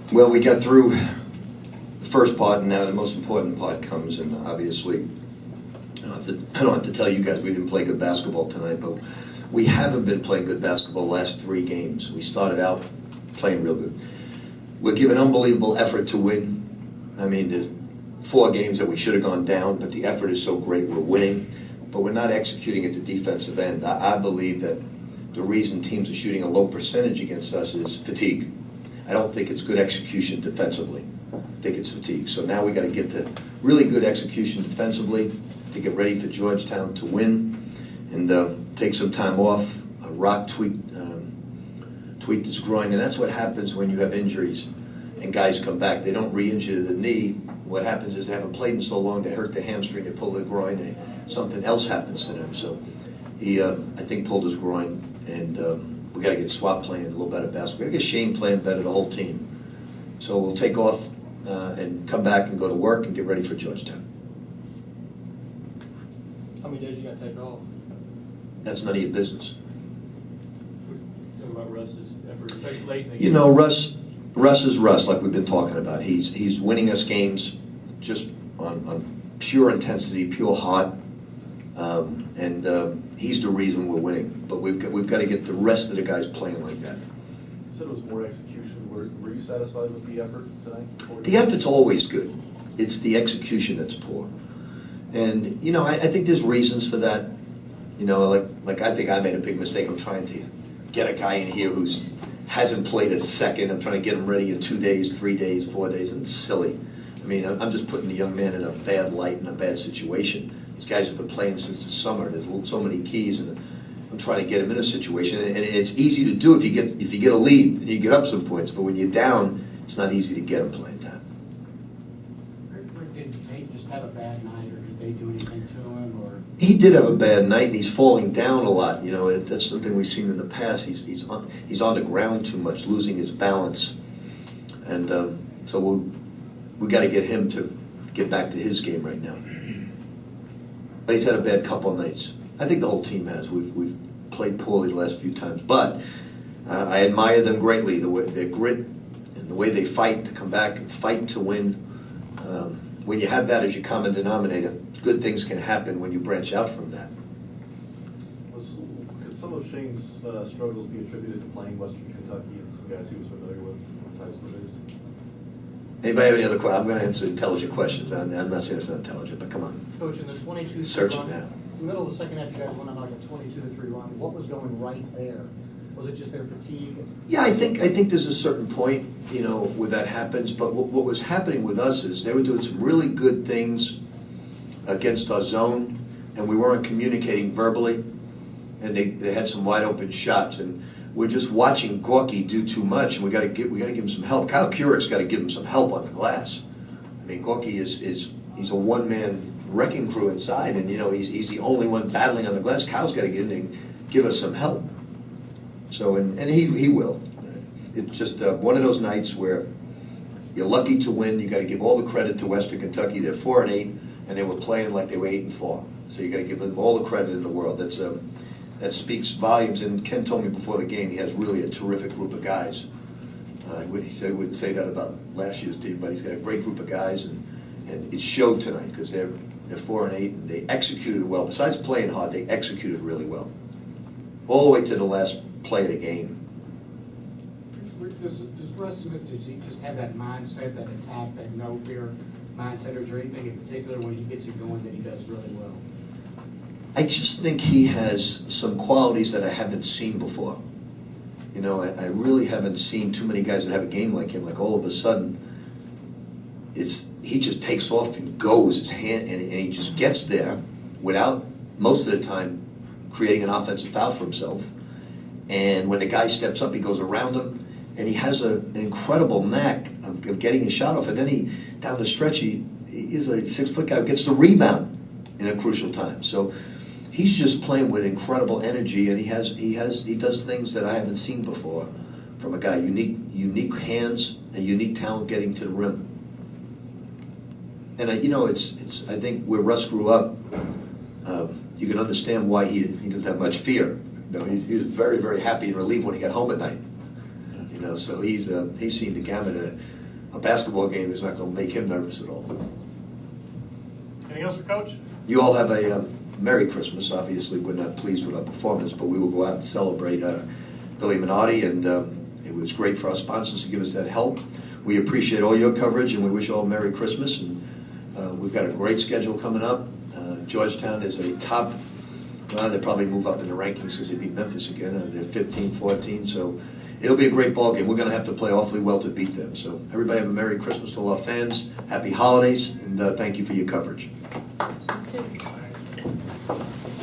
Well, we got through the first part, and now the most important part comes, and obviously, I don't have to tell you guys we didn't play good basketball tonight, but we haven't been playing good basketball the last 3 games. We started out playing real good. We're giving unbelievable effort to win. I mean, there's 4 games that we should have gone down, but the effort is so great, we're winning. But we're not executing at the defensive end. I believe that the reason teams are shooting a low percentage against us is fatigue. I don't think it's good execution defensively. I think it's fatigue. So now we got to get to really good execution defensively to get ready for Georgetown to win, and take some time off. Rock tweaked his groin, and that's what happens when you have injuries and guys come back. They don't re-injure the knee. What happens is they haven't played in so long, they hurt their hamstring, they pull their groin, something else happens to them. So he, I think, pulled his groin, and we got to get Swap playing a little better basketball. We got to get Shane playing better, the whole team. So we'll take off and come back and go to work and get ready for Georgetown. How many days you got to take off? That's none of your business. Talk about Russ's effort late in the game. You know, Russ is Russ, like we've been talking about. He's winning us games just on pure intensity, pure heart, and he's the reason we're winning. But we've got to get the rest of the guys playing like that. You said it was more execution. Were you satisfied with the effort tonight? The effort's always good. It's the execution that's poor. And, you know, I think there's reasons for that. You know, like I think I made a big mistake. I'm trying to get a guy in here who's hasn't played a second. I'm trying to get him ready in 2 days, 3 days, 4 days. And it's silly. I mean, I'm just putting the young man in a bad light, in a bad situation. These guys have been playing since the summer. There's so many keys, and I'm trying to get him in a situation. And it's easy to do if you get a lead and you get up some points. But when you're down, it's not easy to get him playing time. Did they just have a bad night, or did they do anything to him, or? He did have a bad night, and he's falling down a lot. You know, that's something we've seen in the past. He's on the ground too much, losing his balance, and so we got to get him to get back to his game right now. But he's had a bad couple of nights. I think the whole team has. We've played poorly the last few times, but I admire them greatly. Their grit and the way they fight to come back and fight to win. When you have that as your common denominator, good things can happen when you branch out from that. Could some of Shane's struggles be attributed to playing Western Kentucky and some guys he was familiar with in high school days? Anybody have any other questions? I'm going to answer intelligent questions. I'm not saying it's not intelligent, but come on. Coach, in the 22-3 Search it run, now. in the middle of the second half, you guys went on like a 22-3 run. What was going right there? Was it just their fatigue? Yeah, I think there's a certain point, you know, where that happens. But what was happening with us is they were doing some really good things against our zone, and we weren't communicating verbally, and they had some wide open shots, and we're just watching Gorky do too much, and we got to give him some help. Kyle Kurick's got to give him some help on the glass. I mean, Gorky he's a one-man wrecking crew inside, and you know he's the only one battling on the glass. Kyle's got to get in and give us some help. So and he will. It's just one of those nights where you're lucky to win. You got to give all the credit to Western Kentucky. They're 4-8, and they were playing like they were 8-4. So you got to give them all the credit in the world. That speaks volumes. And Ken told me before the game he has really a terrific group of guys. He said he wouldn't say that about last year's team, but he's got a great group of guys, and it showed tonight because they're 4-8 and they executed well. Besides playing hard, they executed really well, all the way to the last play of the game. Does Russ Smith, does he just have that mindset, that attack, that no fear mindset, or is there anything in particular when he gets it going that he does really well? I just think he has some qualities that I haven't seen before. You know, I really haven't seen too many guys that have a game like him. Like all of a sudden, he just takes off and goes his hand, and he just gets there without most of the time creating an offensive foul for himself. And when the guy steps up, he goes around him, and he has an incredible knack of getting a shot off. And then he, down the stretch, he's a 6-foot guy who gets the rebound in a crucial time. So he's just playing with incredible energy, and he does things that I haven't seen before from a guy. Unique hands and unique talent getting to the rim. And you know, it's I think where Russ grew up, you can understand why he didn't have much fear. You know, he was very, very happy and relieved when he got home at night. You know, so he's seen the gamut a basketball game is not going to make him nervous at all. Anything else for Coach? You all have a Merry Christmas. Obviously, we're not pleased with our performance, but we will go out and celebrate Billy Minotti, and it was great for our sponsors to give us that help. We appreciate all your coverage, and we wish you all a Merry Christmas. And we've got a great schedule coming up. Georgetown is a top, well, they'll probably move up in the rankings because they beat Memphis again. They're 15-14, so it'll be a great ball game. We're going to have to play awfully well to beat them. So everybody have a Merry Christmas to all our fans. Happy holidays, and thank you for your coverage.